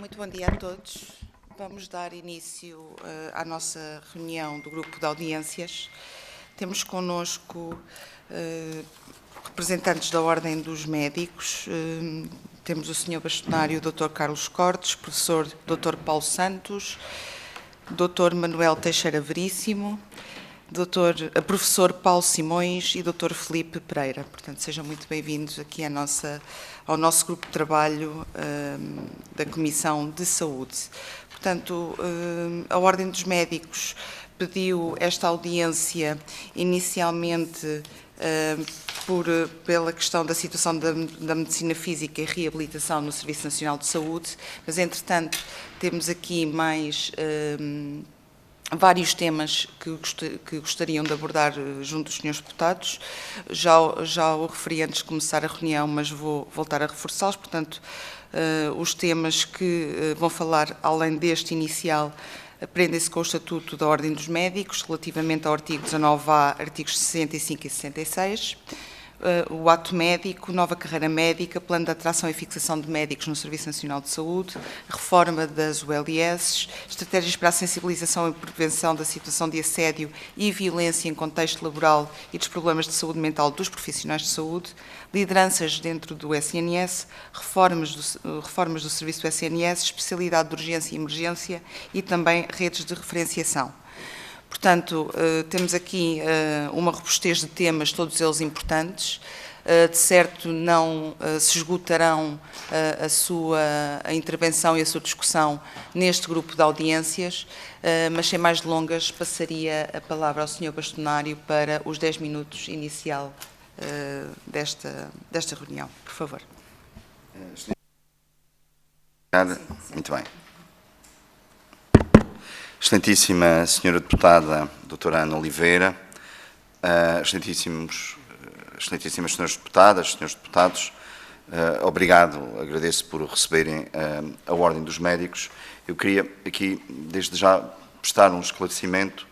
Muito bom dia a todos. Vamos dar início à nossa reunião do grupo de audiências. Temos connosco representantes da Ordem dos Médicos. Temos o Sr. Bastonário, Dr. Carlos Cortes, professor Dr. Paulo Santos, Dr. Manuel Teixeira Veríssimo, professor Paulo Simões e Dr. Filipe Pereira. Portanto, sejam muito bem-vindos aqui ao nosso grupo de trabalho da Comissão de Saúde. Portanto, a Ordem dos Médicos pediu esta audiência inicialmente pela questão da situação da medicina física e reabilitação no Serviço Nacional de Saúde, mas, entretanto, temos aqui mais vários temas que gostariam de abordar junto dos senhores deputados. Já o referi antes de começar a reunião, mas vou voltar a reforçá-los. Portanto, os temas que vão falar, além deste inicial, prendem-se com o Estatuto da Ordem dos Médicos, relativamente ao artigo 19A, artigos 65 e 66, o ato médico, nova carreira médica, plano de atração e fixação de médicos no Serviço Nacional de Saúde, reforma das ULS, estratégias para a sensibilização e prevenção da situação de assédio e violência em contexto laboral e dos problemas de saúde mental dos profissionais de saúde, lideranças dentro do SNS, reformas do serviço do SNS, especialidade de urgência e emergência e também redes de referenciação. Portanto, temos aqui uma robustez de temas, todos eles importantes. De certo, não se esgotarão a intervenção e a sua discussão neste grupo de audiências, mas sem mais delongas, passaria a palavra ao Sr. Bastonário para os 10 minutos inicial desta reunião. Por favor. Muito bem. Excelentíssima Senhora Deputada, Doutora Ana Oliveira, excelentíssimas Senhoras Deputadas, Senhores Deputados, obrigado, agradeço por receberem a Ordem dos Médicos. Eu queria aqui, desde já, prestar um esclarecimento.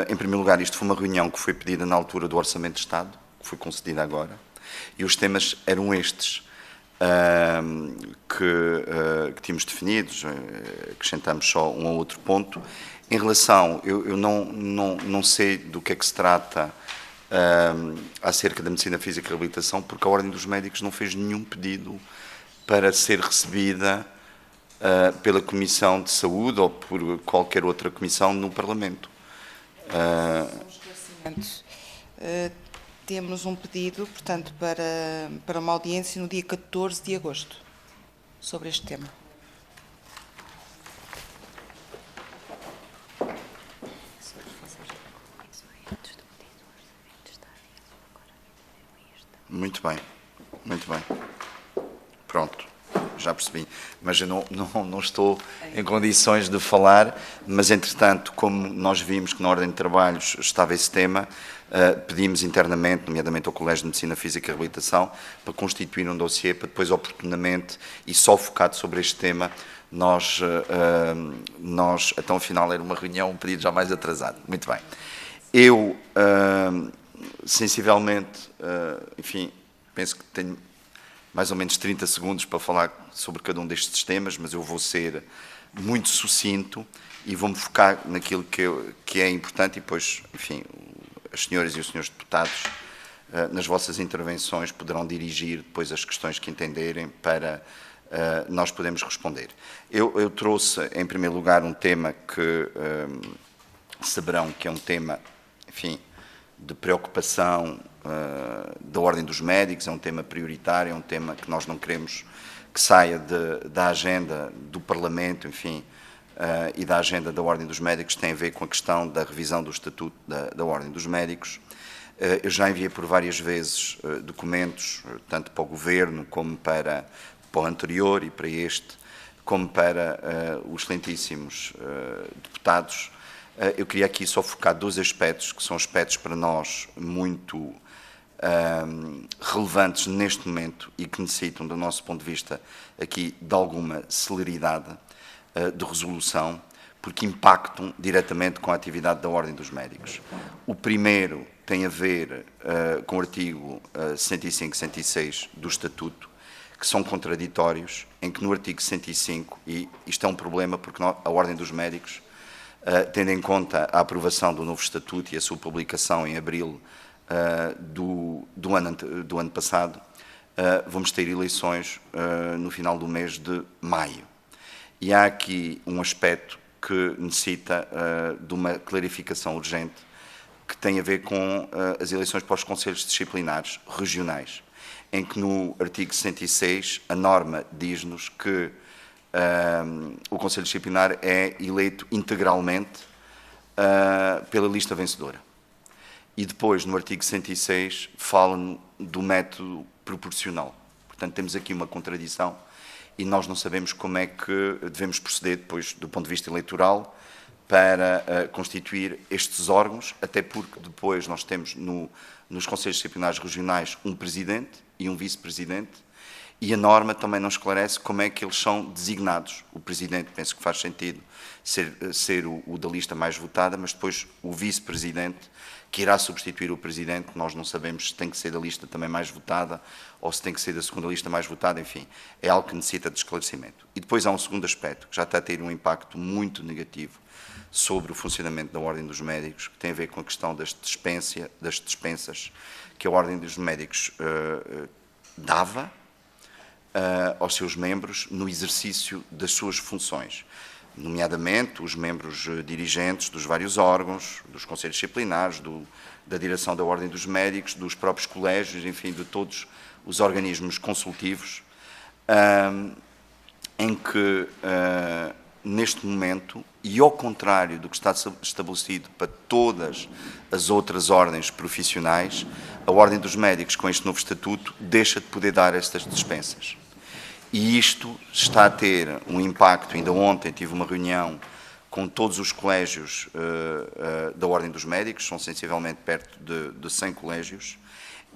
Em primeiro lugar, isto foi uma reunião que foi pedida na altura do Orçamento de Estado, que foi concedida agora, e os temas eram estes. Que tínhamos definidos, acrescentamos só um ou outro ponto. Em relação, eu não sei do que é que se trata acerca da medicina física e reabilitação, porque a Ordem dos Médicos não fez nenhum pedido para ser recebida pela Comissão de Saúde ou por qualquer outra comissão no Parlamento. Temos um pedido, portanto, para uma audiência no dia 14 de agosto, sobre este tema. Muito bem, muito bem. Pronto, já percebi. Mas eu não estou em condições de falar, mas, entretanto, como nós vimos que na Ordem de Trabalhos estava esse tema, pedimos internamente, nomeadamente ao Colégio de Medicina Física e Reabilitação, para constituir um dossiê, para depois, oportunamente, e só focado sobre este tema, nós então, afinal, era uma reunião, um pedido já mais atrasado. Muito bem. Eu, sensivelmente, enfim, penso que tenho mais ou menos 30 segundos para falar sobre cada um destes temas, mas eu vou ser muito sucinto e vou-me focar naquilo que é importante e depois, enfim, as senhoras e os senhores deputados, nas vossas intervenções, poderão dirigir depois as questões que entenderem para nós podermos responder. Eu trouxe, em primeiro lugar, um tema que saberão que é um tema, enfim, de preocupação da Ordem dos Médicos, é um tema prioritário, é um tema que nós não queremos que saia da agenda do Parlamento, enfim, e da agenda da Ordem dos Médicos, tem a ver com a questão da revisão do Estatuto da Ordem dos Médicos. Eu já enviei por várias vezes documentos, tanto para o Governo como para o anterior e para este, como para os excelentíssimos deputados. Eu queria aqui só focar dois aspectos, que são aspectos para nós muito relevantes neste momento e que necessitam, do nosso ponto de vista, aqui de alguma celeridade de resolução, porque impactam diretamente com a atividade da Ordem dos Médicos. O primeiro tem a ver com o artigo 105 e 106 do Estatuto, que são contraditórios, em que no artigo 105, e isto é um problema porque a Ordem dos Médicos, tendo em conta a aprovação do novo Estatuto e a sua publicação em abril do ano passado, vamos ter eleições no final do mês de maio. E há aqui um aspecto que necessita de uma clarificação urgente, que tem a ver com as eleições para os conselhos disciplinares regionais, em que no artigo 106 a norma diz-nos que o Conselho Disciplinar é eleito integralmente pela lista vencedora. E depois, no artigo 106, fala do método proporcional. Portanto, temos aqui uma contradição e nós não sabemos como é que devemos proceder depois, do ponto de vista eleitoral, para constituir estes órgãos, até porque depois nós temos nos Conselhos Disciplinares Regionais um presidente e um vice-presidente, e a norma também não esclarece como é que eles são designados. O presidente, penso que faz sentido ser o da lista mais votada, mas depois o vice-presidente, que irá substituir o presidente, nós não sabemos se tem que ser da lista também mais votada ou se tem que ser da segunda lista mais votada, enfim, é algo que necessita de esclarecimento. E depois há um segundo aspecto, que já está a ter um impacto muito negativo sobre o funcionamento da Ordem dos Médicos, que tem a ver com a questão das dispensas que a Ordem dos Médicos dava aos seus membros no exercício das suas funções, nomeadamente os membros dirigentes dos vários órgãos, dos conselhos disciplinares, da direção da Ordem dos Médicos, dos próprios colégios, enfim, de todos os organismos consultivos, em que, neste momento, e ao contrário do que está estabelecido para todas as outras ordens profissionais, a Ordem dos Médicos, com este novo estatuto, deixa de poder dar estas dispensas. E isto está a ter um impacto. Ainda ontem tive uma reunião com todos os colégios da Ordem dos Médicos, são sensivelmente perto de 100 colégios,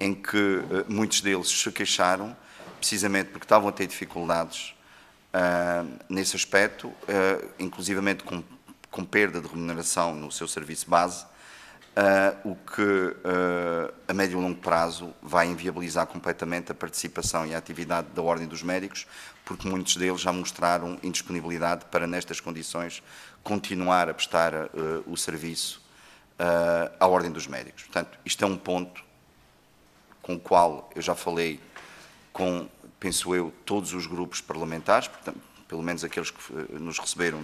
em que muitos deles se queixaram, precisamente porque estavam a ter dificuldades nesse aspecto, inclusivamente com perda de remuneração no seu serviço base, o que a médio e longo prazo vai inviabilizar completamente a participação e a atividade da Ordem dos Médicos, porque muitos deles já mostraram indisponibilidade para, nestas condições, continuar a prestar o serviço à Ordem dos Médicos. Portanto, isto é um ponto com o qual eu já falei com, penso eu, todos os grupos parlamentares, portanto, pelo menos aqueles que nos receberam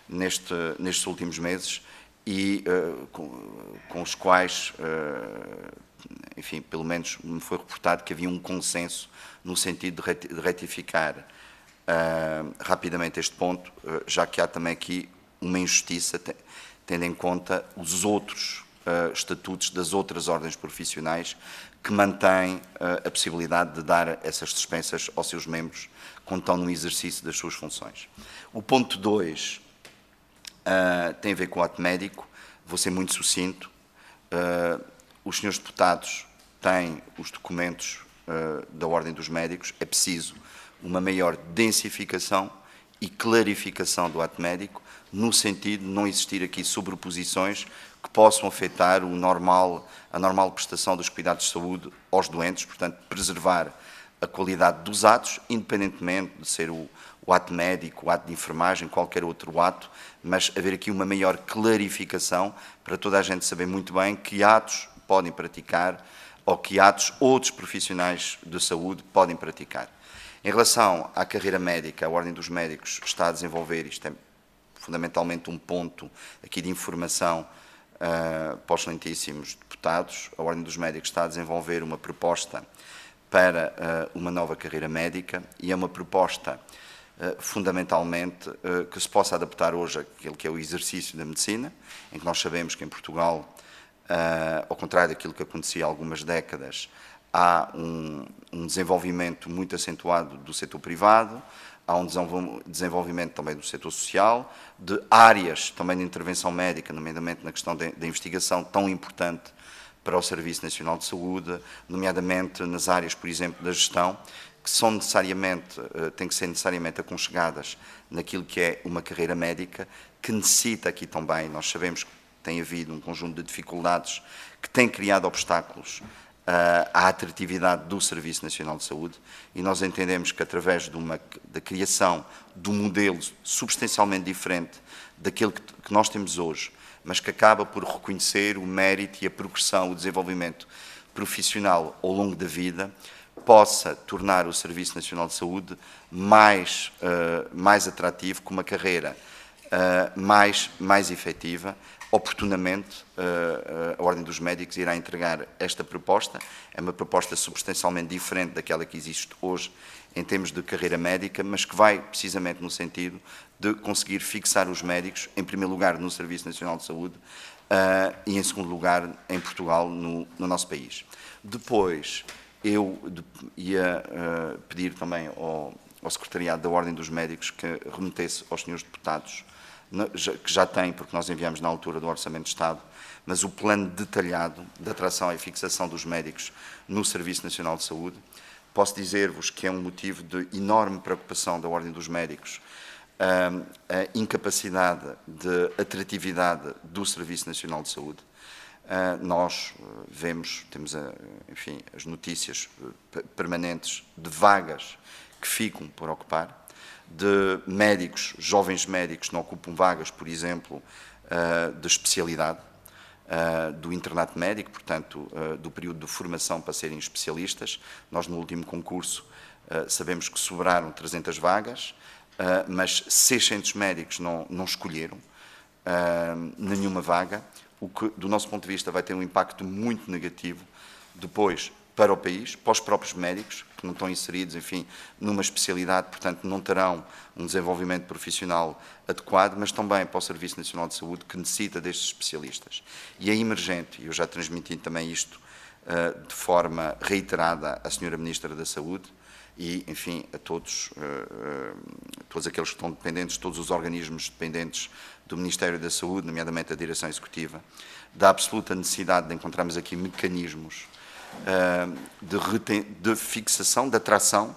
nestes últimos meses, e com os quais, enfim, pelo menos me foi reportado que havia um consenso no sentido de retificar rapidamente este ponto, já que há também aqui uma injustiça, tendo em conta os outros estatutos das outras ordens profissionais que mantêm a possibilidade de dar essas dispensas aos seus membros quando estão no exercício das suas funções. O ponto 2 tem a ver com o ato médico, vou ser muito sucinto. Os senhores deputados têm os documentos da Ordem dos Médicos, é preciso uma maior densificação e clarificação do ato médico, no sentido de não existir aqui sobreposições que possam afetar a normal prestação dos cuidados de saúde aos doentes, portanto, preservar a qualidade dos atos, independentemente de ser o ato médico, o ato de enfermagem, qualquer outro ato, mas haver aqui uma maior clarificação para toda a gente saber muito bem que atos podem praticar ou que atos outros profissionais de saúde podem praticar. Em relação à carreira médica, a Ordem dos Médicos está a desenvolver, isto é fundamentalmente um ponto aqui de informação para os excelentíssimos deputados, a Ordem dos Médicos está a desenvolver uma proposta para uma nova carreira médica e é uma proposta fundamentalmente que se possa adaptar hoje àquilo que é o exercício da medicina, em que nós sabemos que em Portugal, ao contrário daquilo que acontecia há algumas décadas, há um desenvolvimento muito acentuado do setor privado, há um desenvolvimento também do setor social, de áreas também de intervenção médica, nomeadamente na questão da investigação tão importante para o Serviço Nacional de Saúde, nomeadamente nas áreas, por exemplo, da gestão, que têm que ser necessariamente aconchegadas naquilo que é uma carreira médica, que necessita aqui também, nós sabemos que tem havido um conjunto de dificuldades que têm criado obstáculos à atratividade do Serviço Nacional de Saúde, e nós entendemos que através da criação de um modelo substancialmente diferente daquele que nós temos hoje, mas que acaba por reconhecer o mérito e a progressão, o desenvolvimento profissional ao longo da vida, possa tornar o Serviço Nacional de Saúde mais atrativo, com uma carreira mais efetiva. Oportunamente, a Ordem dos Médicos irá entregar esta proposta. É uma proposta substancialmente diferente daquela que existe hoje em termos de carreira médica, mas que vai precisamente no sentido de conseguir fixar os médicos, em primeiro lugar, no Serviço Nacional de Saúde e, em segundo lugar, em Portugal, no nosso país. Depois, eu ia pedir também ao Secretariado da Ordem dos Médicos que remetesse aos senhores deputados, que já tem, porque nós enviamos na altura do Orçamento de Estado, mas o plano detalhado de atração e fixação dos médicos no Serviço Nacional de Saúde. Posso dizer-vos que é um motivo de enorme preocupação da Ordem dos Médicos a incapacidade de atratividade do Serviço Nacional de Saúde. Nós temos, enfim, as notícias permanentes de vagas que ficam por ocupar, de médicos, jovens médicos que não ocupam vagas, por exemplo, de especialidade, do internato médico, portanto, do período de formação para serem especialistas. Nós, no último concurso, sabemos que sobraram 300 vagas, mas 600 médicos não escolheram nenhuma vaga, o que, do nosso ponto de vista, vai ter um impacto muito negativo depois para o país, para os próprios médicos, que não estão inseridos, enfim, numa especialidade, portanto, não terão um desenvolvimento profissional adequado, mas também para o Serviço Nacional de Saúde, que necessita destes especialistas. E é emergente, e eu já transmiti também isto de forma reiterada à Sra. Ministra da Saúde e, enfim, a todos aqueles que estão dependentes, todos os organismos dependentes do Ministério da Saúde, nomeadamente a Direção Executiva, da absoluta necessidade de encontrarmos aqui mecanismos de fixação, de atração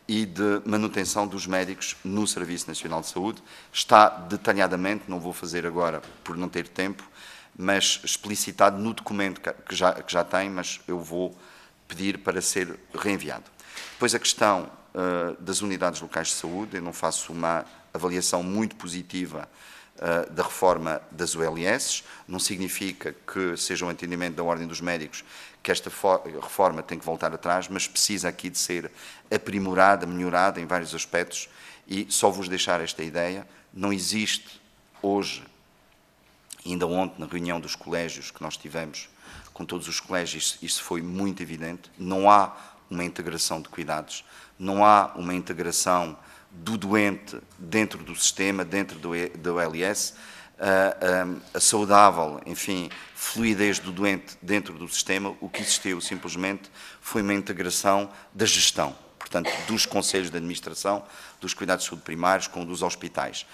e de manutenção dos médicos no Serviço Nacional de Saúde. Está detalhadamente, não vou fazer agora por não ter tempo, mas explicitado no documento que já tem, mas eu vou pedir para ser reenviado. Depois a questão das unidades locais de saúde, eu não faço uma avaliação muito positiva da reforma das ULS, não significa que seja um entendimento da Ordem dos Médicos que esta reforma tem que voltar atrás, mas precisa aqui de ser aprimorada, melhorada em vários aspectos, e só vos deixar esta ideia: não existe hoje, ainda ontem na reunião dos colégios que nós tivemos com todos os colégios, isso foi muito evidente, não há uma integração de cuidados, não há uma integração do doente dentro do sistema, dentro do OLS, a saudável, enfim, fluidez do doente dentro do sistema. O que existiu simplesmente foi uma integração da gestão, portanto, dos conselhos de administração, dos cuidados de saúde primários com dos hospitais.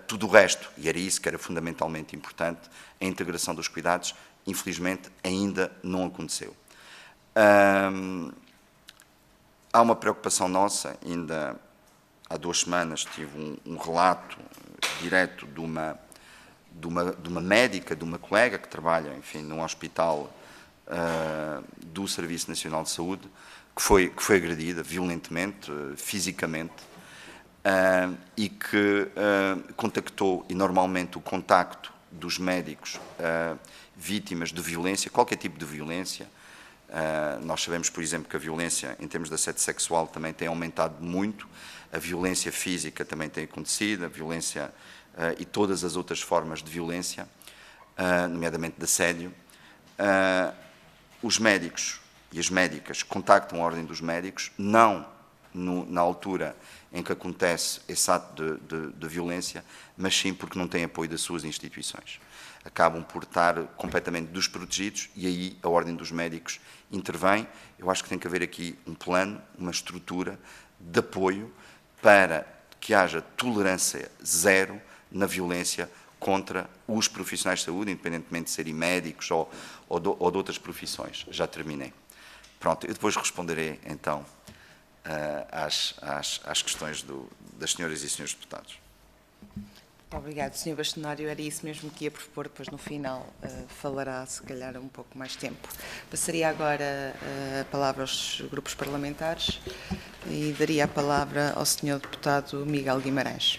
Tudo o resto, e era isso que era fundamentalmente importante, a integração dos cuidados, infelizmente, ainda não aconteceu. Há uma preocupação nossa, ainda há 2 semanas tive um relato direto de uma médica, de uma colega que trabalha, enfim, num hospital do Serviço Nacional de Saúde, que foi agredida violentamente, fisicamente, e que contactou, e normalmente o contacto dos médicos vítimas de violência, qualquer tipo de violência. Nós sabemos, por exemplo, que a violência em termos de assédio sexual também tem aumentado muito, a violência física também tem acontecido, a violência e todas as outras formas de violência, nomeadamente de assédio. Os médicos e as médicas contactam a Ordem dos Médicos, não na altura em que acontece esse ato de violência, mas sim porque não têm apoio das suas instituições. Acabam por estar completamente desprotegidos e aí a Ordem dos Médicos intervém. Eu acho que tem que haver aqui um plano, uma estrutura de apoio para que haja tolerância zero na violência contra os profissionais de saúde, independentemente de serem médicos ou de outras profissões. Já terminei. Pronto, eu depois responderei, então, às questões das senhoras e senhores deputados. Muito obrigado, Sr. Bastonário. Era isso mesmo que ia propor, depois no final falará, se calhar, um pouco mais tempo. Passaria agora a palavra aos grupos parlamentares e daria a palavra ao Sr. Deputado Miguel Guimarães.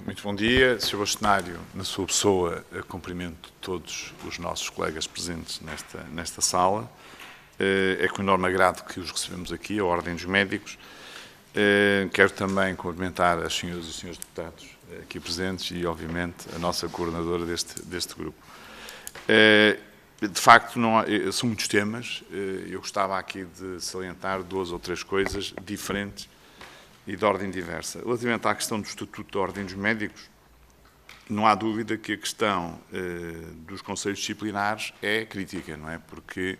Muito bom dia, Sr. Bastonário. Na sua pessoa, cumprimento todos os nossos colegas presentes nesta sala. É com enorme agrado que os recebemos aqui, a Ordem dos Médicos. Quero também cumprimentar as senhoras e os senhores deputados aqui presentes e, obviamente, a nossa coordenadora deste grupo. De facto, são muitos temas. Eu gostava aqui de salientar 2 ou 3 coisas diferentes e de ordem diversa. Relativamente à questão do Estatuto da Ordem dos Médicos, não há dúvida que a questão dos conselhos disciplinares é crítica, não é? Porque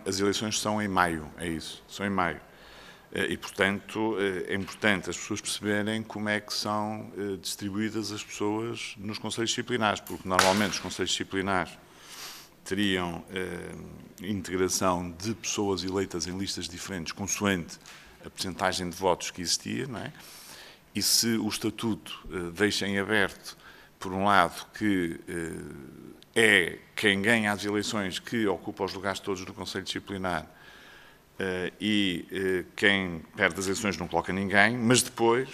as eleições são em maio, é isso, são em maio. E, portanto, é importante as pessoas perceberem como é que são distribuídas as pessoas nos conselhos disciplinares, porque normalmente os conselhos disciplinares teriam integração de pessoas eleitas em listas diferentes, consoante a percentagem de votos que existia, não é? E se o Estatuto deixa em aberto, por um lado, que é quem ganha as eleições que ocupa os lugares todos do Conselho Disciplinar e quem perde as eleições não coloca ninguém, mas depois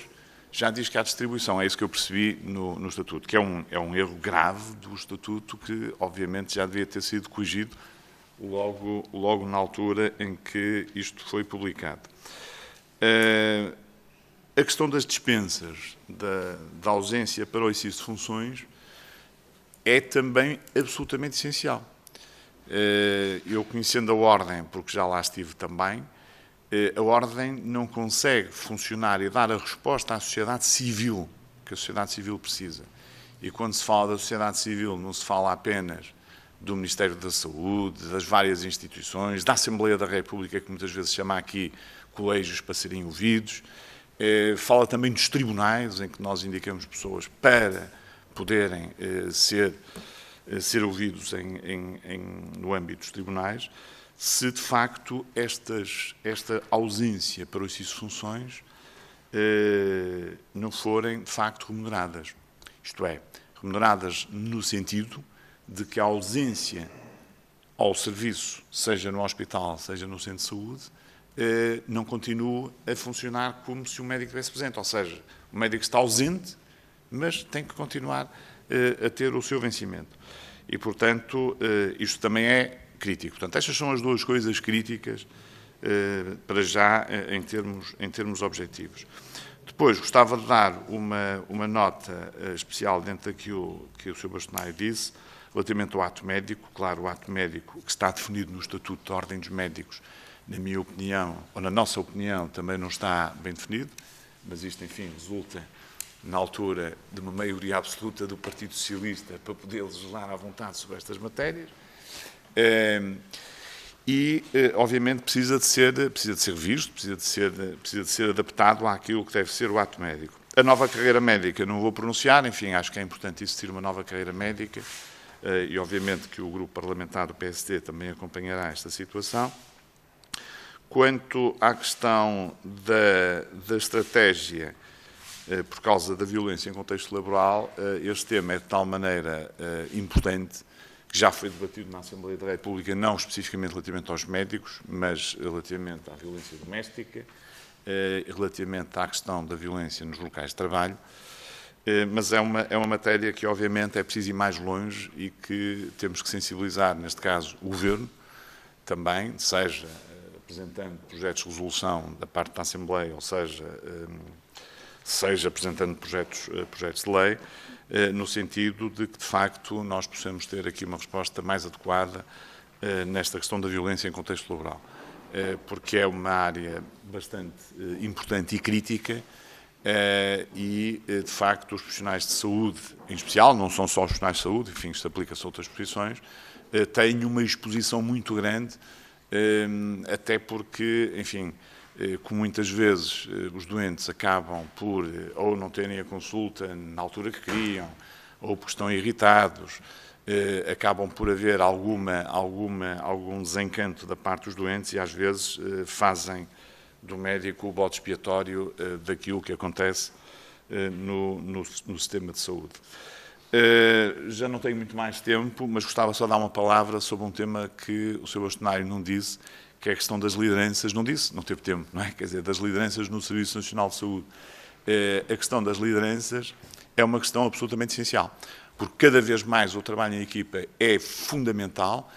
já diz que há distribuição. É isso que eu percebi no Estatuto, que é um erro grave do Estatuto que, obviamente, já devia ter sido corrigido logo na altura em que isto foi publicado. A questão das dispensas, da ausência para o exercício de funções, é também absolutamente essencial. Eu, conhecendo a Ordem, porque já lá estive também, a Ordem não consegue funcionar e dar a resposta à sociedade civil, que a sociedade civil precisa. E quando se fala da sociedade civil, não se fala apenas do Ministério da Saúde, das várias instituições, da Assembleia da República, que muitas vezes se chama aqui colégios para serem ouvidos, fala também dos tribunais, em que nós indicamos pessoas para poderem ser ouvidos no âmbito dos tribunais, se de facto esta ausência para o exercício de funções não forem de facto remuneradas. Isto é, remuneradas no sentido de que a ausência ao serviço, seja no hospital, seja no centro de saúde, não continue a funcionar como se o médico estivesse presente. Ou seja, o médico está ausente, mas tem que continuar a ter o seu vencimento. E, portanto, isto também é crítico. Portanto, estas são as 2 coisas críticas para já em termos objetivos. Depois, gostava de dar uma nota especial dentro daquilo que o Sr. Bastonário disse, relativamente ao ato médico. Claro, o ato médico que está definido no Estatuto da Ordem dos Médicos, na minha opinião, ou na nossa opinião, também não está bem definido, mas isto, enfim, resulta, na altura, de uma maioria absoluta do Partido Socialista para poder legislar à vontade sobre estas matérias. Obviamente, precisa de ser visto, precisa de ser adaptado àquilo que deve ser o ato médico. A nova carreira médica, não vou pronunciar, enfim, acho que é importante existir uma nova carreira médica e, obviamente, que o grupo parlamentar do PSD também acompanhará esta situação. Quanto à questão da estratégia por causa da violência em contexto laboral, este tema é de tal maneira importante que já foi debatido na Assembleia da República, não especificamente relativamente aos médicos, mas relativamente à violência doméstica, relativamente à questão da violência nos locais de trabalho, mas é uma matéria que, obviamente, é preciso ir mais longe e que temos que sensibilizar, neste caso, o Governo também, seja apresentando projetos de resolução da parte da Assembleia, ou seja apresentando projetos de lei, no sentido de que, de facto, nós possamos ter aqui uma resposta mais adequada nesta questão da violência em contexto laboral, porque é uma área bastante importante e crítica e, de facto, os profissionais de saúde, em especial, não são só os profissionais de saúde, enfim, isto aplica-se a outras profissões, têm uma exposição muito grande, até porque, enfim, como muitas vezes os doentes acabam por ou não terem a consulta na altura que queriam, ou porque estão irritados, acabam por haver algum desencanto da parte dos doentes e às vezes fazem do médico o bode expiatório daquilo que acontece no sistema de saúde. Já não tenho muito mais tempo, mas gostava só de dar uma palavra sobre um tema que o Sr. Bastonário não disse, que é a questão das lideranças. Não disse, não teve tempo, não é? Quer dizer, das lideranças no Serviço Nacional de Saúde. A questão das lideranças é uma questão absolutamente essencial, porque cada vez mais o trabalho em equipa é fundamental.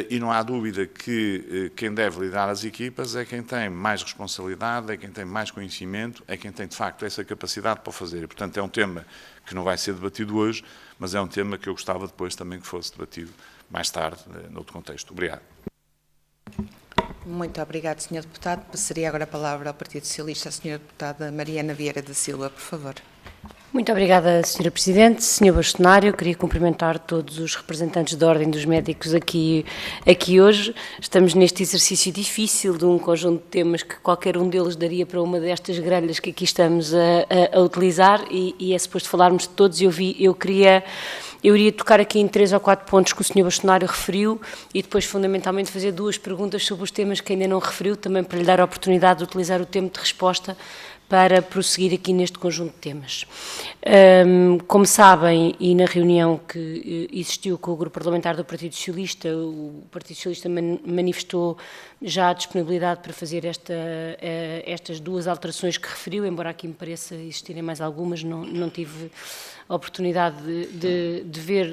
E não há dúvida que quem deve liderar as equipas é quem tem mais responsabilidade, é quem tem mais conhecimento, é quem tem, de facto, essa capacidade para o fazer. E, portanto, é um tema que não vai ser debatido hoje, mas é um tema que eu gostava depois também que fosse debatido mais tarde, noutro contexto. Obrigado. Muito obrigado, Sr. Deputado. Passaria agora a palavra ao Partido Socialista, a Sra. Deputada Mariana Vieira da Silva, por favor. Muito obrigada, Sra. Presidente. Sr. Bastonário, queria cumprimentar todos os representantes da Ordem dos Médicos aqui hoje. Estamos neste exercício difícil de um conjunto de temas que qualquer um deles daria para uma destas grelhas que aqui estamos a utilizar e é suposto falarmos de todos. Eu iria tocar aqui em 3 ou 4 pontos que o Sr. Bastonário referiu e depois, fundamentalmente, fazer 2 perguntas sobre os temas que ainda não referiu, também para lhe dar a oportunidade de utilizar o tempo de resposta para prosseguir aqui neste conjunto de temas. Como sabem, e na reunião que existiu com o Grupo Parlamentar do Partido Socialista, o Partido Socialista manifestou já a disponibilidade para fazer estas 2 alterações que referiu, embora aqui me pareça existirem mais algumas, não tive a oportunidade de ver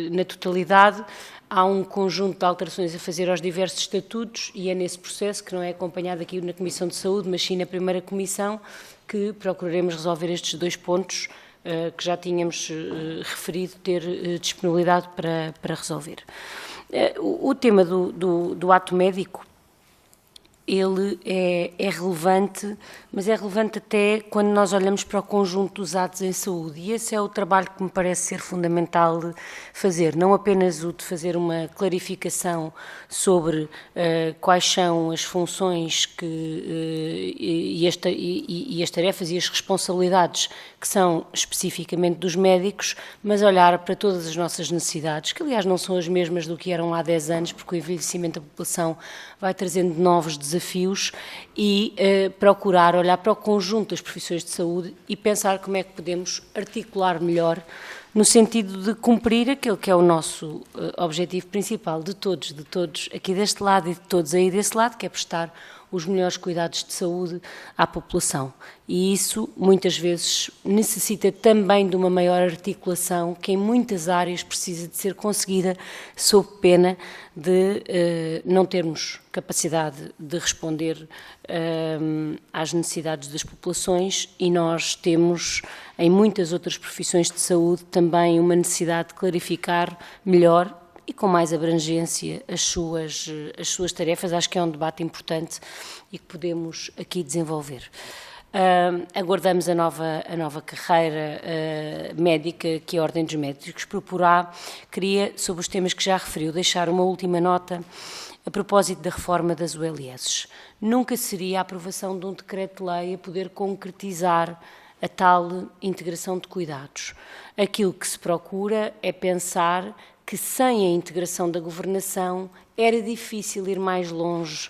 na totalidade. Há um conjunto de alterações a fazer aos diversos estatutos e é nesse processo, que não é acompanhado aqui na Comissão de Saúde, mas sim na primeira Comissão, que procuraremos resolver estes 2 pontos que já tínhamos referido ter disponibilidade para resolver. O tema do ato médico, ele é relevante, mas é relevante até quando nós olhamos para o conjunto dos atos em saúde, e esse é o trabalho que me parece ser fundamental fazer, não apenas o de fazer uma clarificação sobre quais são as funções e as tarefas e as responsabilidades que são especificamente dos médicos, mas olhar para todas as nossas necessidades, que aliás não são as mesmas do que eram há 10 anos, porque o envelhecimento da população vai trazendo novos desafios e procurar olhar para o conjunto das profissões de saúde e pensar como é que podemos articular melhor no sentido de cumprir aquele que é o nosso objetivo principal de todos aqui deste lado e de todos aí desse lado, que é prestar os melhores cuidados de saúde à população. E isso, muitas vezes, necessita também de uma maior articulação que, em muitas áreas, precisa de ser conseguida sob pena de não termos capacidade de responder às necessidades das populações e nós temos, em muitas outras profissões de saúde, também uma necessidade de clarificar melhor e com mais abrangência as suas tarefas. Acho que é um debate importante e que podemos aqui desenvolver. Aguardamos a nova carreira médica que a Ordem dos Médicos proporá. Queria, sobre os temas que já referiu, deixar uma última nota a propósito da reforma das ULS. Nunca seria a aprovação de um decreto-lei a poder concretizar a tal integração de cuidados. Aquilo que se procura é pensar que sem a integração da governação era difícil ir mais longe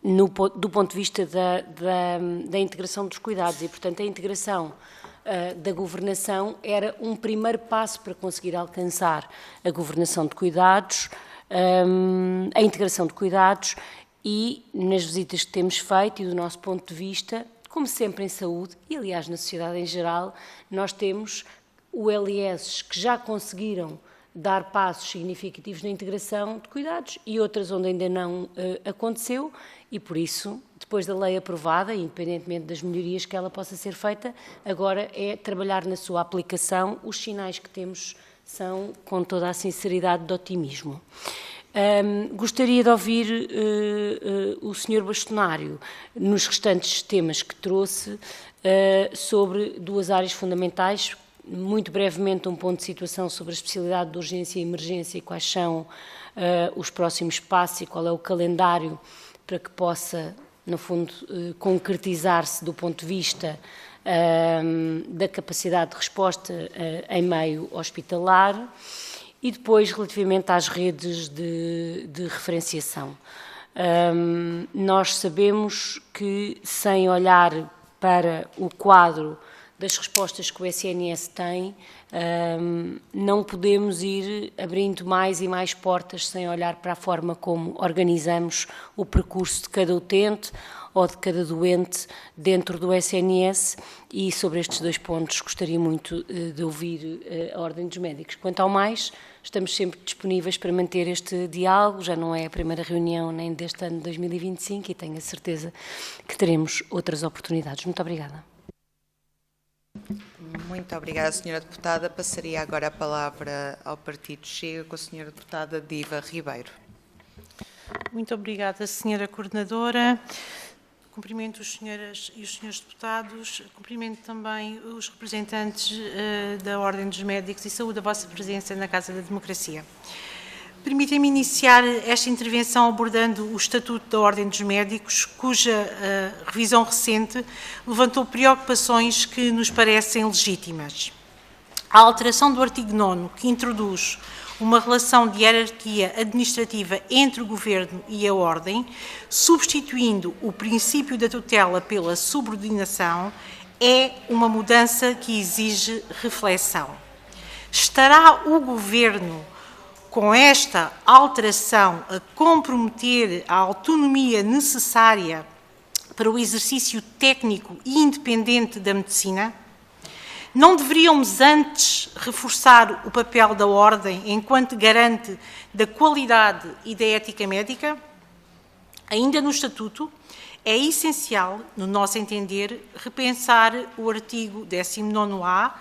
do ponto de vista da integração dos cuidados e, portanto, a integração da governação era um primeiro passo para conseguir alcançar a governação de cuidados, a integração de cuidados e, nas visitas que temos feito e do nosso ponto de vista, como sempre em saúde e, aliás, na sociedade em geral, nós temos ULS que já conseguiram dar passos significativos na integração de cuidados e outras onde ainda não aconteceu e, por isso, depois da lei aprovada, independentemente das melhorias que ela possa ser feita, agora é trabalhar na sua aplicação. Os sinais que temos são com toda a sinceridade de otimismo. Gostaria de ouvir o Sr. Bastonário nos restantes temas que trouxe sobre 2 áreas fundamentais. Muito brevemente, um ponto de situação sobre a especialidade de urgência e emergência e quais são os próximos passos e qual é o calendário para que possa, no fundo, concretizar-se do ponto de vista da capacidade de resposta em meio hospitalar e depois relativamente às redes de referenciação. Nós sabemos que sem olhar para o quadro das respostas que o SNS tem, não podemos ir abrindo mais e mais portas sem olhar para a forma como organizamos o percurso de cada utente ou de cada doente dentro do SNS, e sobre estes 2 pontos gostaria muito de ouvir a Ordem dos Médicos. Quanto ao mais, estamos sempre disponíveis para manter este diálogo, já não é a primeira reunião nem deste ano de 2025 e tenho a certeza que teremos outras oportunidades. Muito obrigada. Muito obrigada, Sra. Deputada. Passaria agora a palavra ao Partido Chega com a Sra. Deputada Diva Ribeiro. Muito obrigada, Sra. Coordenadora. Cumprimento os senhoras e os senhores deputados, cumprimento também os representantes da Ordem dos Médicos e saúdo a vossa presença na Casa da Democracia. Permitem-me iniciar esta intervenção abordando o Estatuto da Ordem dos Médicos, cuja revisão recente levantou preocupações que nos parecem legítimas. A alteração do artigo 9º, que introduz uma relação de hierarquia administrativa entre o Governo e a Ordem, substituindo o princípio da tutela pela subordinação, é uma mudança que exige reflexão. Estará o Governo, com esta alteração, a comprometer a autonomia necessária para o exercício técnico e independente da medicina? Não deveríamos antes reforçar o papel da Ordem enquanto garante da qualidade e da ética médica? Ainda no Estatuto, é essencial, no nosso entender, repensar o artigo 19º-A,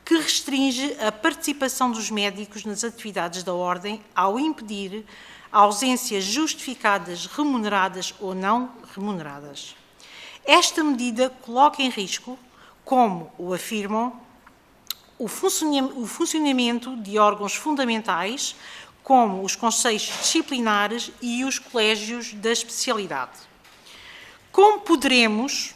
que restringe a participação dos médicos nas atividades da Ordem ao impedir ausências justificadas, remuneradas ou não remuneradas. Esta medida coloca em risco, como o afirmam, o funcionamento de órgãos fundamentais, como os conselhos disciplinares e os colégios da especialidade. Como poderemos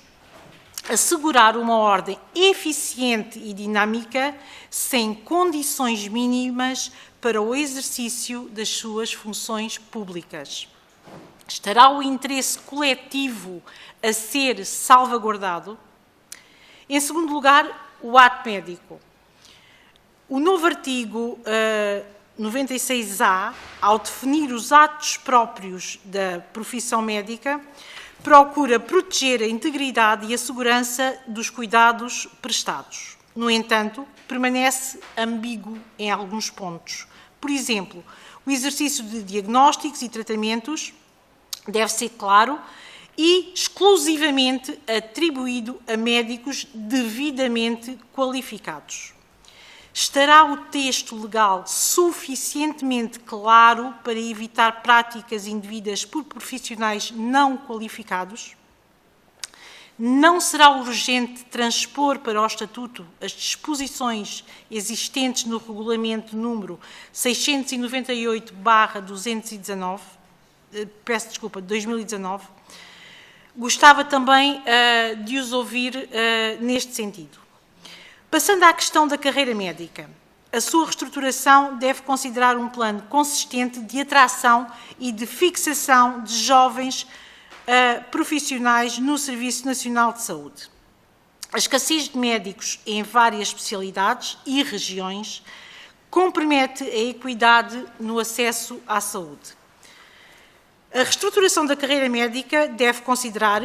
assegurar uma ordem eficiente e dinâmica sem condições mínimas para o exercício das suas funções públicas? Estará o interesse coletivo a ser salvaguardado? Em segundo lugar, o ato médico. O novo artigo 96A, ao definir os atos próprios da profissão médica, procura proteger a integridade e a segurança dos cuidados prestados. No entanto, permanece ambíguo em alguns pontos. Por exemplo, o exercício de diagnósticos e tratamentos deve ser claro e exclusivamente atribuído a médicos devidamente qualificados. Estará o texto legal suficientemente claro para evitar práticas indevidas por profissionais não qualificados? Não será urgente transpor para o Estatuto as disposições existentes no Regulamento número 698/2019, de 2019? Gostava também de os ouvir neste sentido. Passando à questão da carreira médica, a sua reestruturação deve considerar um plano consistente de atração e de fixação de jovens profissionais no Serviço Nacional de Saúde. A escassez de médicos em várias especialidades e regiões compromete a equidade no acesso à saúde. A reestruturação da carreira médica deve considerar,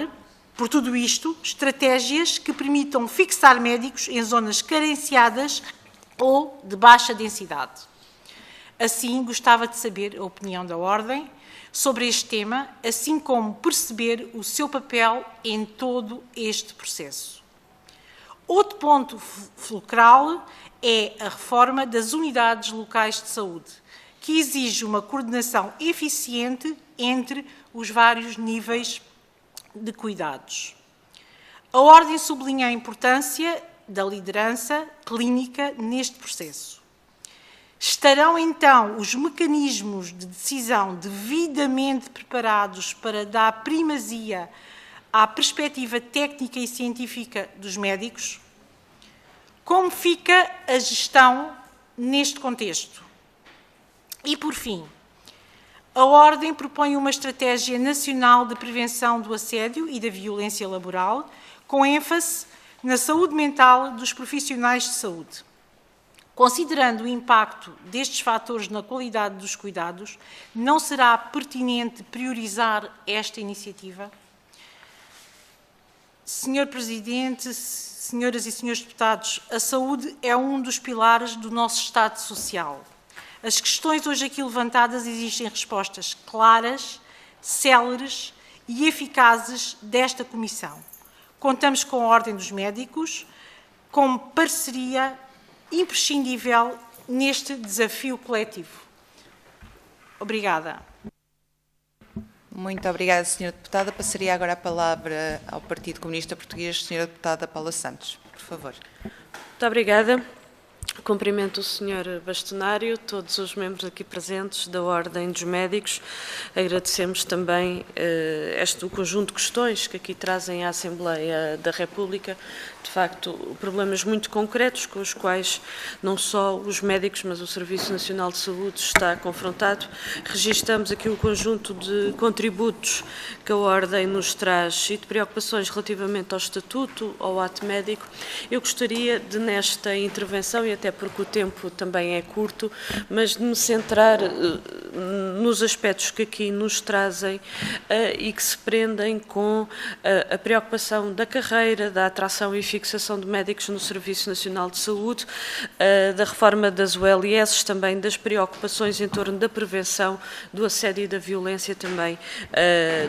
por tudo isto, estratégias que permitam fixar médicos em zonas carenciadas ou de baixa densidade. Assim, gostava de saber a opinião da Ordem sobre este tema, assim como perceber o seu papel em todo este processo. Outro ponto fulcral é a reforma das unidades locais de saúde, que exige uma coordenação eficiente entre os vários níveis de cuidados. A Ordem sublinha a importância da liderança clínica neste processo. Estarão, então, os mecanismos de decisão devidamente preparados para dar primazia à perspectiva técnica e científica dos médicos? Como fica a gestão neste contexto? E, por fim, a Ordem propõe uma estratégia nacional de prevenção do assédio e da violência laboral, com ênfase na saúde mental dos profissionais de saúde. Considerando o impacto destes fatores na qualidade dos cuidados, não será pertinente priorizar esta iniciativa? Senhor Presidente, senhoras e senhores deputados, a saúde é um dos pilares do nosso Estado Social. As questões hoje aqui levantadas exigem respostas claras, céleres e eficazes desta Comissão. Contamos com a Ordem dos Médicos, como parceria imprescindível neste desafio coletivo. Obrigada. Muito obrigada, Sra. Deputada. Passaria agora a palavra ao Partido Comunista Português, Sra. Deputada Paula Santos. Por favor. Muito obrigada. Cumprimento o Sr. Bastonário, todos os membros aqui presentes da Ordem dos Médicos. Agradecemos também o conjunto de questões que aqui trazem à Assembleia da República. De facto, problemas muito concretos com os quais não só os médicos, mas o Serviço Nacional de Saúde está confrontado. Registamos aqui o conjunto de contributos que a Ordem nos traz e de preocupações relativamente ao Estatuto, ao ato médico. Eu gostaria de, nesta intervenção, e até porque o tempo também é curto, mas de me centrar nos aspectos que aqui nos trazem e que se prendem com a preocupação da carreira, da atração e fixação de médicos no Serviço Nacional de Saúde, da reforma das ULS, também das preocupações em torno da prevenção do assédio e da violência também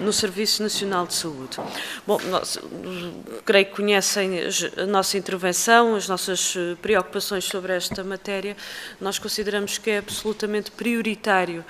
no Serviço Nacional de Saúde. Bom, creio que conhecem a nossa intervenção, as nossas preocupações sobre esta matéria. Nós consideramos que é absolutamente prioritário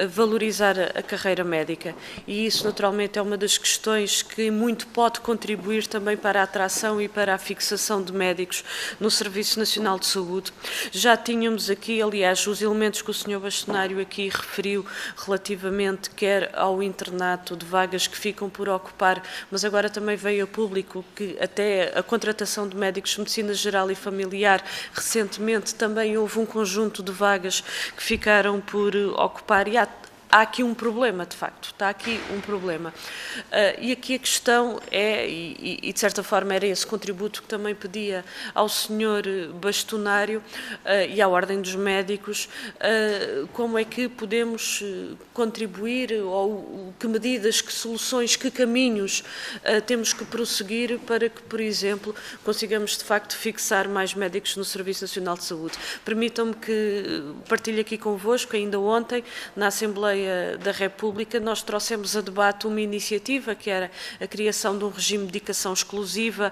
valorizar a carreira médica e isso naturalmente é uma das questões que muito pode contribuir também para a atração e para a fixação de médicos no Serviço Nacional de Saúde. Já tínhamos aqui, aliás, os elementos que o Sr. Bastonário aqui referiu relativamente quer ao internato de vagas que ficam por ocupar, mas agora também veio a público que até a contratação de médicos de medicina geral e familiar, recentemente também houve um conjunto de vagas que ficaram por ocupar e há aqui um problema, de facto, está aqui um problema. E aqui a questão é, e de certa forma era esse contributo que também pedia ao Sr. Bastonário e à Ordem dos Médicos, como é que podemos contribuir, ou que medidas, que soluções, que caminhos temos que prosseguir para que, por exemplo, consigamos de facto fixar mais médicos no Serviço Nacional de Saúde. Permitam-me que partilhe aqui convosco, ainda ontem, na Assembleia da República, nós trouxemos a debate uma iniciativa que era a criação de um regime de dedicação exclusiva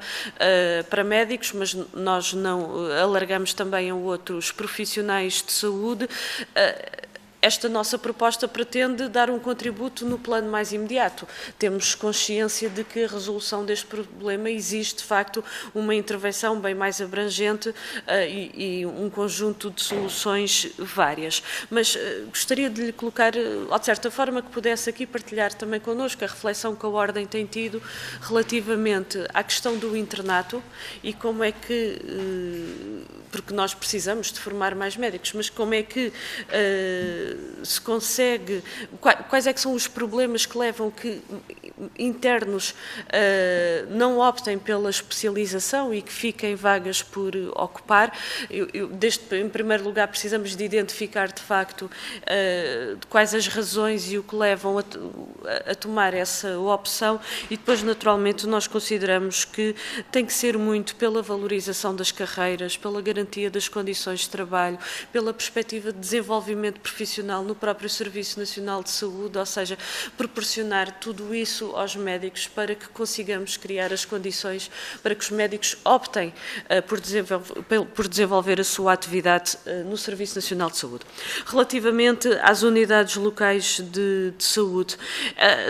para médicos, mas nós não alargamos também a outros profissionais de saúde. Esta nossa proposta pretende dar um contributo no plano mais imediato. Temos consciência de que a resolução deste problema exige, de facto, uma intervenção bem mais abrangente e um conjunto de soluções várias. Mas gostaria de lhe colocar, de certa forma, que pudesse aqui partilhar também connosco a reflexão que a Ordem tem tido relativamente à questão do internato e como é que, porque nós precisamos de formar mais médicos, mas como é que se consegue, quais é que são os problemas que levam que internos não optem pela especialização e que fiquem vagas por ocupar. Em primeiro lugar, precisamos de identificar de facto quais as razões e o que levam a tomar essa opção e depois, naturalmente, nós consideramos que tem que ser muito pela valorização das carreiras, pela garantia das condições de trabalho, pela perspectiva de desenvolvimento profissional no próprio Serviço Nacional de Saúde, ou seja, proporcionar tudo isso aos médicos para que consigamos criar as condições para que os médicos optem por desenvolver a sua atividade no Serviço Nacional de Saúde. Relativamente às unidades locais de saúde,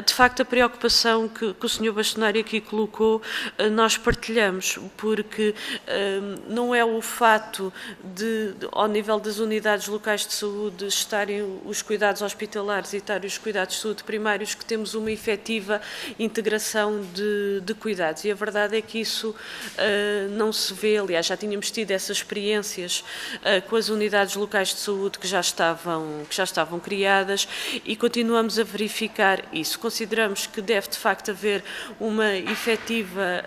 de facto a preocupação que o Sr. Bastonário aqui colocou, nós partilhamos, porque não é o fato de, ao nível das unidades locais de saúde, estarem os cuidados hospitalares e estarem os cuidados de saúde primários, que temos uma efetiva integração de cuidados. E a verdade é que isso não se vê, aliás, já tínhamos tido essas experiências com as unidades locais de saúde que já estavam criadas e continuamos a verificar isso. Consideramos que deve, de facto, haver uma efetiva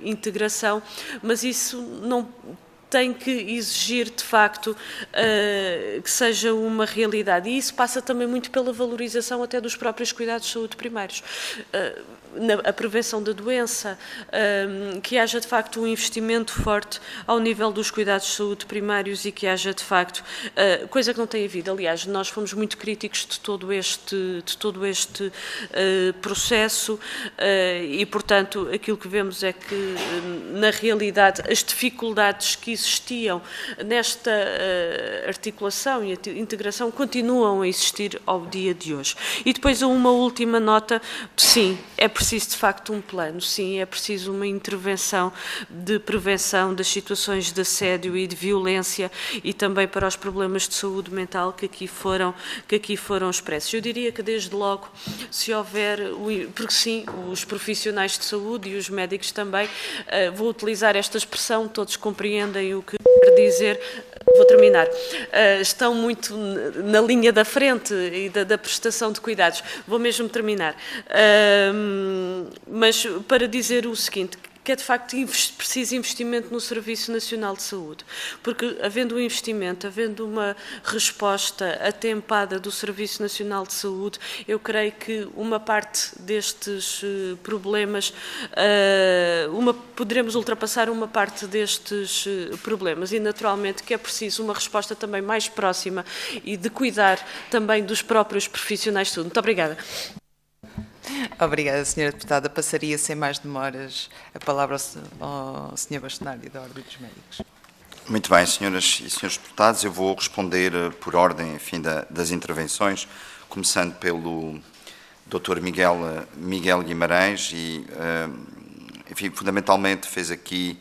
integração, mas isso não tem que exigir, de facto, que seja uma realidade. E isso passa também muito pela valorização até dos próprios cuidados de saúde primários. A prevenção da doença, que haja, de facto, um investimento forte ao nível dos cuidados de saúde primários e que haja, de facto, coisa que não tem havido. Aliás, nós fomos muito críticos de todo este processo e, portanto, aquilo que vemos é que, na realidade, as dificuldades que existiam nesta articulação e integração continuam a existir ao dia de hoje. E depois uma última nota, sim, é preciso de facto um plano, sim, é preciso uma intervenção de prevenção das situações de assédio e de violência e também para os problemas de saúde mental que aqui foram expressos. Eu diria que desde logo, se houver, porque sim, os profissionais de saúde e os médicos também, vou utilizar esta expressão, todos compreendem o que quer dizer, vou terminar, estão muito na linha da frente e da prestação de cuidados. Vou mesmo terminar. Mas para dizer o seguinte, que é de facto preciso investimento no Serviço Nacional de Saúde, porque havendo um investimento, havendo uma resposta atempada do Serviço Nacional de Saúde, eu creio que uma parte destes problemas, poderemos ultrapassar uma parte destes problemas e naturalmente que é preciso uma resposta também mais próxima e de cuidar também dos próprios profissionais de saúde. Muito obrigada. Obrigada, Sra. Deputada. Passaria, sem mais demoras, a palavra ao Sr. Bastonário, da Ordem dos Médicos. Muito bem, senhoras e senhores deputados, eu vou responder por ordem, enfim, das intervenções, começando pelo Dr. Miguel Guimarães e, enfim, fundamentalmente fez aqui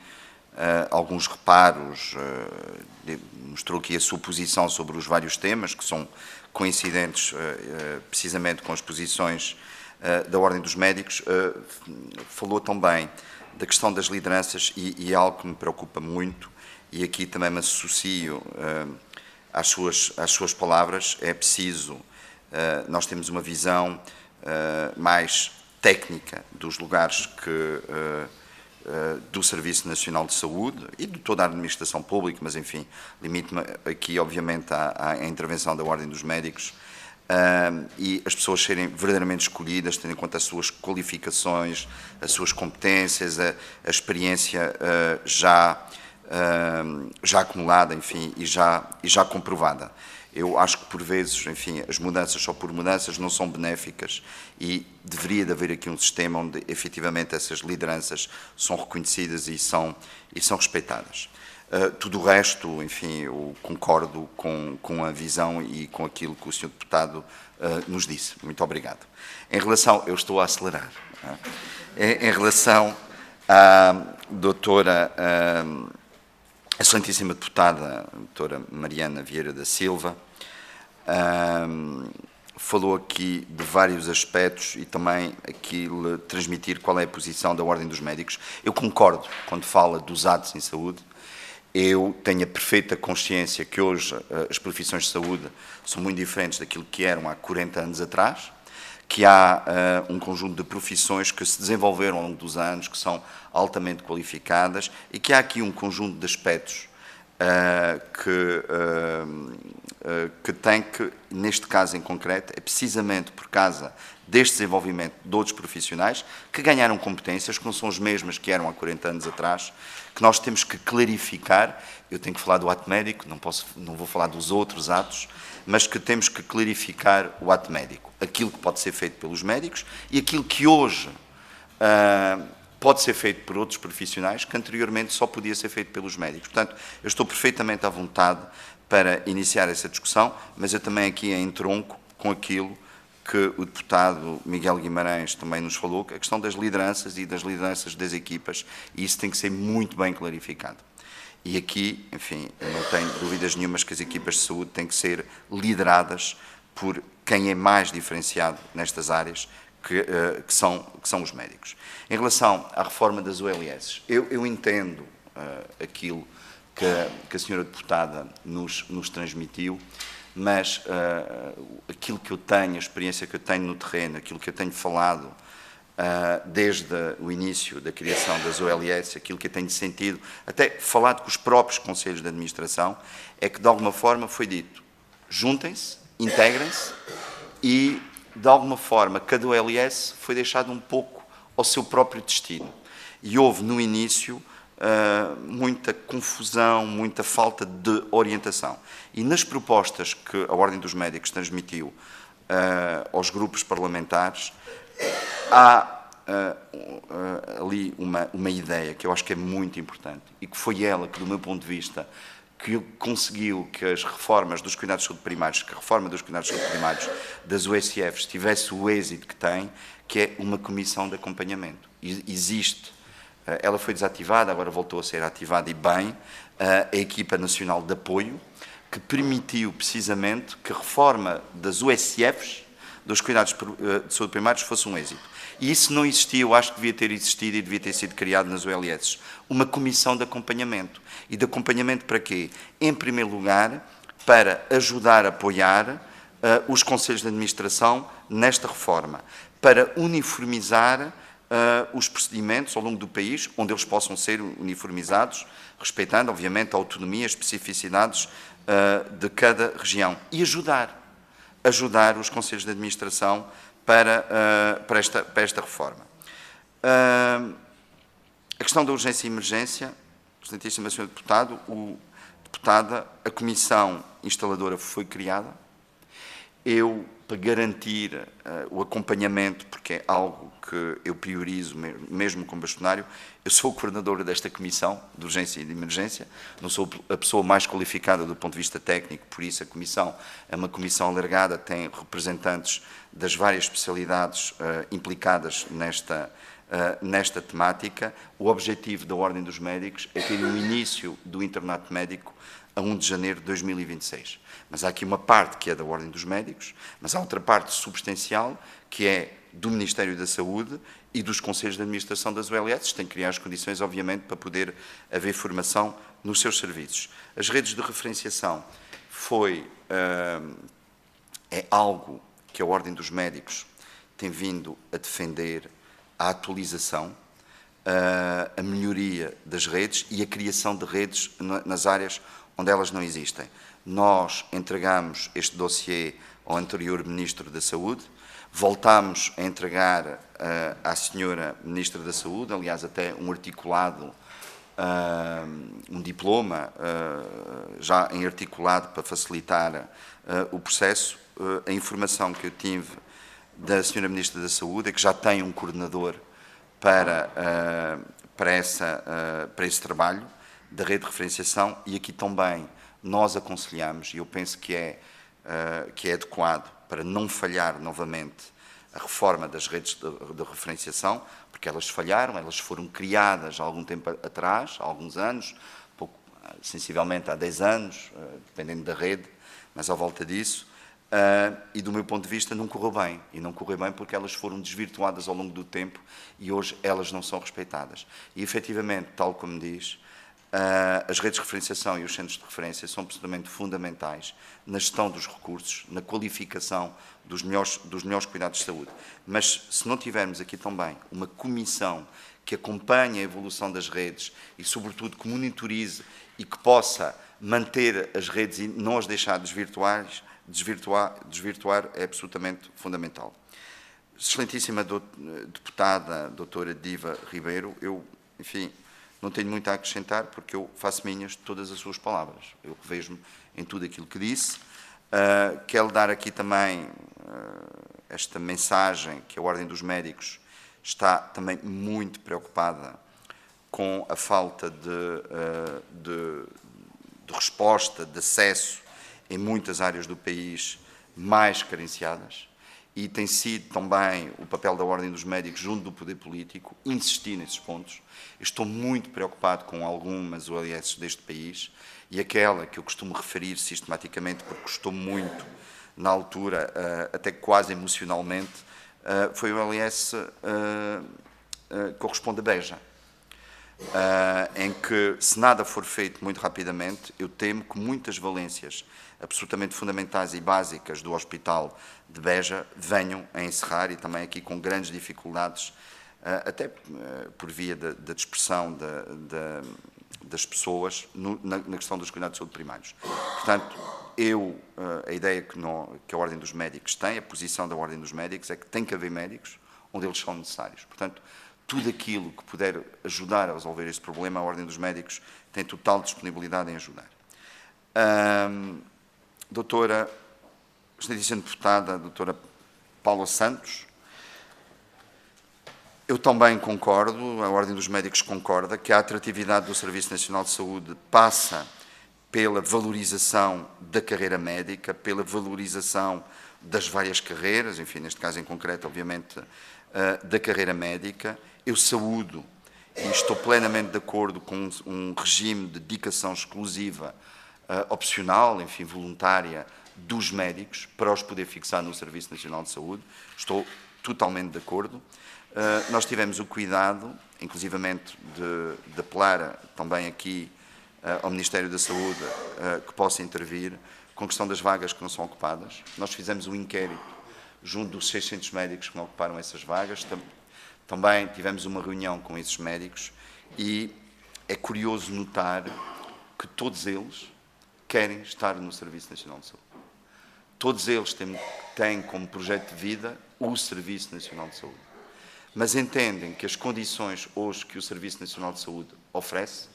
alguns reparos, mostrou aqui a sua posição sobre os vários temas, que são coincidentes precisamente com as posições da Ordem dos Médicos. Falou também da questão das lideranças e é algo que me preocupa muito e aqui também me associo às suas palavras. É preciso, nós temos uma visão mais técnica dos lugares do Serviço Nacional de Saúde e de toda a administração pública, mas enfim, limito-me aqui obviamente à intervenção da Ordem dos Médicos, e as pessoas serem verdadeiramente escolhidas, tendo em conta as suas qualificações, as suas competências, a experiência já acumulada, enfim, e já comprovada. Eu acho que, por vezes, enfim, as mudanças só por mudanças não são benéficas e deveria de haver aqui um sistema onde, efetivamente, essas lideranças são reconhecidas e são respeitadas. Tudo o resto, enfim, eu concordo com a visão e com aquilo que o Sr. Deputado nos disse. Muito obrigado. Em relação, eu estou a acelerar, em relação à doutora, a excelentíssima deputada, a doutora Mariana Vieira da Silva, falou aqui de vários aspectos e também aqui transmitir qual é a posição da Ordem dos Médicos. Eu concordo quando fala dos atos em saúde. Eu tenho a perfeita consciência que hoje as profissões de saúde são muito diferentes daquilo que eram há 40 anos atrás, que há um conjunto de profissões que se desenvolveram ao longo dos anos, que são altamente qualificadas e que há aqui um conjunto de aspectos que tem que, neste caso em concreto, é precisamente por causa deste desenvolvimento de outros profissionais que ganharam competências que não são as mesmas que eram há 40 anos atrás, que nós temos que clarificar. Eu tenho que falar do ato médico, não vou falar dos outros atos, mas que temos que clarificar o ato médico, aquilo que pode ser feito pelos médicos e aquilo que hoje pode ser feito por outros profissionais que anteriormente só podia ser feito pelos médicos. Portanto, eu estou perfeitamente à vontade para iniciar essa discussão, mas eu também aqui entronco com aquilo que o deputado Miguel Guimarães também nos falou, a questão das lideranças e das lideranças das equipas, e isso tem que ser muito bem clarificado. E aqui, enfim, eu não tenho dúvidas nenhumas que as equipas de saúde têm que ser lideradas por quem é mais diferenciado nestas áreas, que são os médicos. Em relação à reforma das OLS, eu entendo aquilo que a senhora deputada nos transmitiu, mas aquilo que eu tenho, a experiência que eu tenho no terreno, aquilo que eu tenho falado desde o início da criação das OLS, aquilo que eu tenho sentido, até falado com os próprios conselhos de administração, é que de alguma forma foi dito, juntem-se, integrem-se e de alguma forma cada OLS foi deixado um pouco ao seu próprio destino. E houve no início muita confusão, muita falta de orientação. E nas propostas que a Ordem dos Médicos transmitiu aos grupos parlamentares, há ali uma ideia que eu acho que é muito importante e que foi ela que, do meu ponto de vista, que conseguiu que as reformas dos cuidados de saúde primários, que a reforma dos cuidados de saúde primários das USFs tivesse o êxito que tem, que é uma comissão de acompanhamento. Existe. Ela foi desativada, agora voltou a ser ativada e bem, a equipa nacional de apoio, que permitiu precisamente que a reforma das USFs, dos cuidados de saúde primários, fosse um êxito. E isso não existia, eu acho que devia ter existido e devia ter sido criado nas OLS, uma comissão de acompanhamento. E de acompanhamento para quê? Em primeiro lugar, para ajudar a apoiar os conselhos de administração nesta reforma, para uniformizar os procedimentos ao longo do país, onde eles possam ser uniformizados, respeitando, obviamente, a autonomia, as especificidades de cada região. E ajudar os conselhos de administração para esta reforma. A questão da urgência e emergência, Excelentíssima Sra. Deputada, a comissão instaladora foi criada. Eu, para garantir o acompanhamento, porque é algo que eu priorizo mesmo como bastonário, eu sou o coordenador desta comissão de urgência e de emergência, não sou a pessoa mais qualificada do ponto de vista técnico, por isso a comissão é uma comissão alargada, tem representantes das várias especialidades implicadas nesta temática. O objetivo da Ordem dos Médicos é ter o início do internato médico a 1 de janeiro de 2026. Mas há aqui uma parte que é da Ordem dos Médicos, mas há outra parte substancial que é do Ministério da Saúde e dos Conselhos de Administração das OLS, tem que criar as condições, obviamente, para poder haver formação nos seus serviços. As redes de referenciação é algo que a Ordem dos Médicos tem vindo a defender, a atualização, a melhoria das redes e a criação de redes nas áreas onde elas não existem. Nós entregamos este dossiê ao anterior Ministro da Saúde, voltámos a entregar à senhora Ministra da Saúde, aliás, até um articulado, um diploma já em articulado para facilitar o processo. A informação que eu tive da senhora Ministra da Saúde é que já tem um coordenador para esse trabalho da rede de referenciação, e aqui também nós aconselhamos, e eu penso que é adequado para não falhar novamente a reforma das redes de referenciação, porque elas falharam, elas foram criadas há algum tempo atrás, há alguns anos, sensivelmente há 10 anos, dependendo da rede, mas à volta disso, e do meu ponto de vista não correu bem, e não correu bem porque elas foram desvirtuadas ao longo do tempo e hoje elas não são respeitadas. E efetivamente, tal como diz, as redes de referenciação e os centros de referência são absolutamente fundamentais na gestão dos recursos, na qualificação dos melhores cuidados de saúde. Mas se não tivermos aqui também uma comissão que acompanhe a evolução das redes e, sobretudo, que monitorize e que possa manter as redes e não as deixar desvirtuar é absolutamente fundamental. Excelentíssima Deputada, Doutora Diva Ribeiro, eu, enfim, não tenho muito a acrescentar, porque eu faço minhas todas as suas palavras. Eu revejo-me em tudo aquilo que disse. Quero dar aqui também esta mensagem que a Ordem dos Médicos está também muito preocupada com a falta de resposta, de acesso em muitas áreas do país mais carenciadas. E tem sido também o papel da Ordem dos Médicos, junto do poder político, insistir nesses pontos. Eu estou muito preocupado com algumas OLS deste país e aquela que eu costumo referir sistematicamente, porque gostou muito, na altura, até quase emocionalmente, foi o LS corresponde a Beja, em que, se nada for feito muito rapidamente, eu temo que muitas valências absolutamente fundamentais e básicas do Hospital de Beja venham a encerrar, e também aqui com grandes dificuldades, até por via da dispersão das pessoas na questão dos cuidados de saúde primários. Portanto, a ideia que a Ordem dos Médicos tem, a posição da Ordem dos Médicos, é que tem que haver médicos onde eles são necessários. Portanto, tudo aquilo que puder ajudar a resolver este problema, a Ordem dos Médicos tem total disponibilidade em ajudar. Doutora, excelentíssima deputada, doutora Paula Santos, eu também concordo, a Ordem dos Médicos concorda, que a atratividade do Serviço Nacional de Saúde passa pela valorização da carreira médica, pela valorização das várias carreiras, enfim, neste caso em concreto, obviamente, da carreira médica. Eu saúdo e estou plenamente de acordo com um regime de dedicação exclusiva, opcional, enfim, voluntária, dos médicos, para os poder fixar no Serviço Nacional de Saúde. Estou totalmente de acordo. Nós tivemos o cuidado, inclusivamente, de apelar também aqui ao Ministério da Saúde que possa intervir com a questão das vagas que não são ocupadas. Nós fizemos um inquérito junto dos 600 médicos que não ocuparam essas vagas. Também tivemos uma reunião com esses médicos e é curioso notar que todos eles querem estar no Serviço Nacional de Saúde. Todos eles têm como projeto de vida o Serviço Nacional de Saúde. Mas entendem que as condições hoje que o Serviço Nacional de Saúde oferece,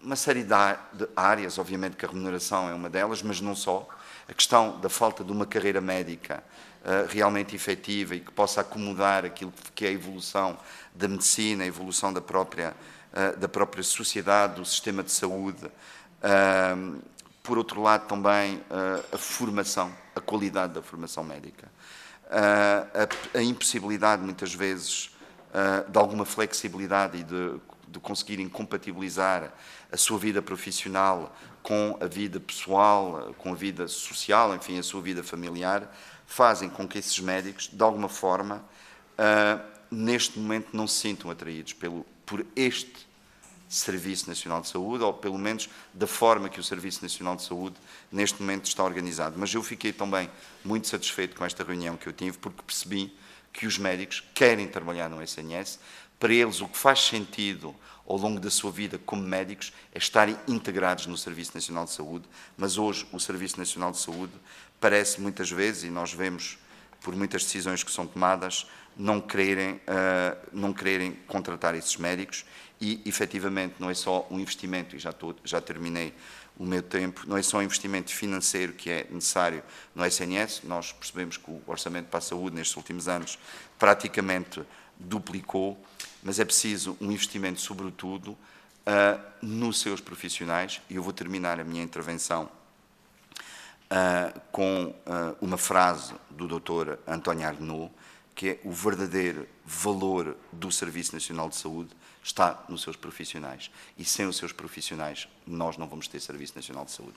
uma série de áreas, obviamente que a remuneração é uma delas, mas não só, a questão da falta de uma carreira médica realmente efetiva e que possa acomodar aquilo que é a evolução da medicina, a evolução da própria sociedade, do sistema de saúde. Por outro lado, também a formação, a qualidade da formação médica. A impossibilidade, muitas vezes, de alguma flexibilidade e de conseguirem compatibilizar a sua vida profissional com a vida pessoal, com a vida social, enfim, a sua vida familiar, fazem com que esses médicos, de alguma forma, neste momento não se sintam atraídos por este Serviço Nacional de Saúde, ou pelo menos da forma que o Serviço Nacional de Saúde neste momento está organizado. Mas eu fiquei também muito satisfeito com esta reunião que eu tive, porque percebi que os médicos querem trabalhar no SNS. Para eles, o que faz sentido ao longo da sua vida como médicos é estarem integrados no Serviço Nacional de Saúde, mas hoje o Serviço Nacional de Saúde parece muitas vezes, e nós vemos por muitas decisões que são tomadas, não quererem contratar esses médicos. E, efetivamente, não é só um investimento, e já terminei o meu tempo, não é só um investimento financeiro que é necessário no SNS. Nós percebemos que o orçamento para a saúde nestes últimos anos praticamente duplicou, mas é preciso um investimento, sobretudo, nos seus profissionais. E eu vou terminar a minha intervenção com uma frase do Dr. António Arnaud, que é: o verdadeiro valor do Serviço Nacional de Saúde está nos seus profissionais. E sem os seus profissionais, nós não vamos ter Serviço Nacional de Saúde.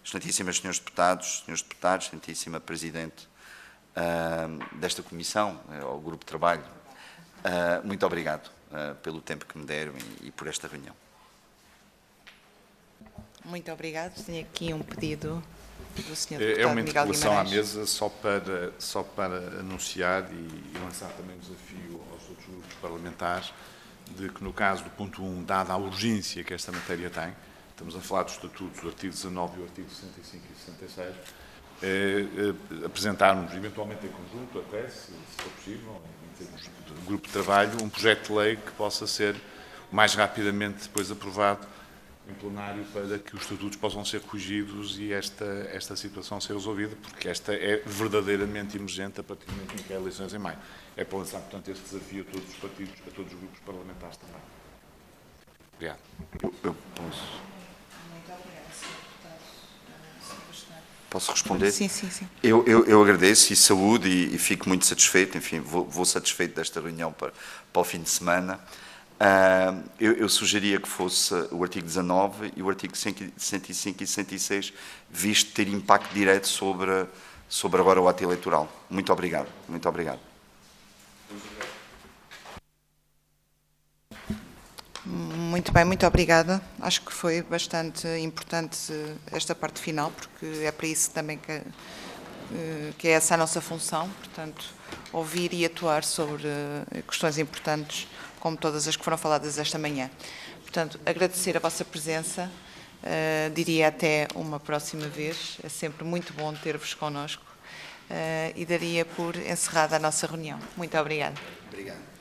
Excelentíssimas senhores deputados, excelentíssima Presidente desta Comissão, ao Grupo de Trabalho, muito obrigado pelo tempo que me deram e por esta reunião. Muito obrigado. Tenho aqui um pedido do Sr. Deputado É uma Miguel interpelação à Guimarães. mesa só para anunciar e lançar também o desafio aos outros grupos parlamentares de que, no caso do ponto 1, dada a urgência que esta matéria tem, estamos a falar dos estatutos, o artigo 19 e o artigo 65 e 66, apresentarmos, eventualmente em conjunto, até, se for possível, em termos de grupo de trabalho, um projeto de lei que possa ser mais rapidamente depois aprovado em plenário para que os estatutos possam ser corrigidos e esta situação ser resolvida, porque esta é verdadeiramente emergente a partir do momento em que há eleições em maio. É para lançar, portanto, este desafio a todos os partidos, a todos os grupos parlamentares também. Obrigado. Eu posso responder? Sim, sim, sim. Eu agradeço e saúdo e fico muito satisfeito, enfim, vou satisfeito desta reunião para o fim de semana. Eu sugeria que fosse o artigo 19 e o artigo 105 e 106, visto ter impacto direto sobre sobre agora o ato eleitoral. Muito obrigado. Muito obrigado. Muito bem, muito obrigada. Acho que foi bastante importante esta parte final, porque é para isso também que é essa a nossa função, portanto, ouvir e atuar sobre questões importantes, como todas as que foram faladas esta manhã. Portanto, agradecer a vossa presença, diria até uma próxima vez, é sempre muito bom ter-vos connosco, e daria por encerrada a nossa reunião. Muito obrigada. Obrigado.